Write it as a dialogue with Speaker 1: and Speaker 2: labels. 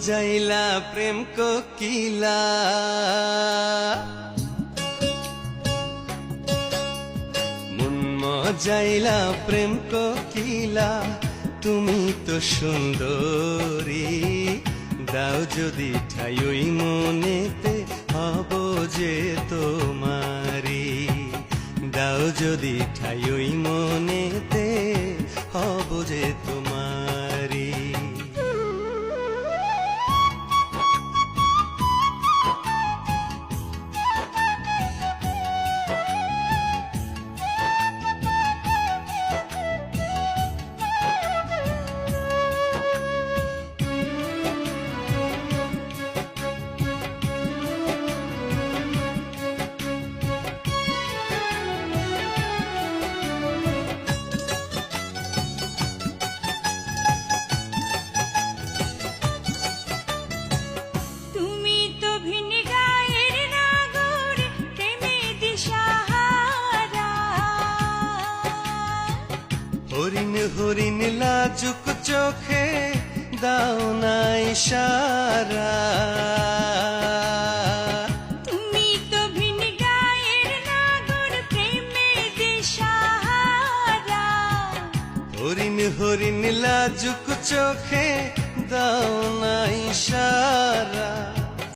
Speaker 1: মজাইলা প্রেম কোকিলা মন মজাইলা প্রেম কোকিলা তুমি তো সুন্দরী দাও যদি ঠাই ওই মনেতে হব যে তোমারি দাও যদি ঠাই ওই মনেতে হব যে তোমারি হরিণ হরিণ লাজুক চোখে দাও না ইশারা
Speaker 2: তুমি তো ভিন গায়ের নাগর প্রেমে দিশাহারা
Speaker 1: হরিণ হরিণ লাজুক চোখে দাও না ইশারা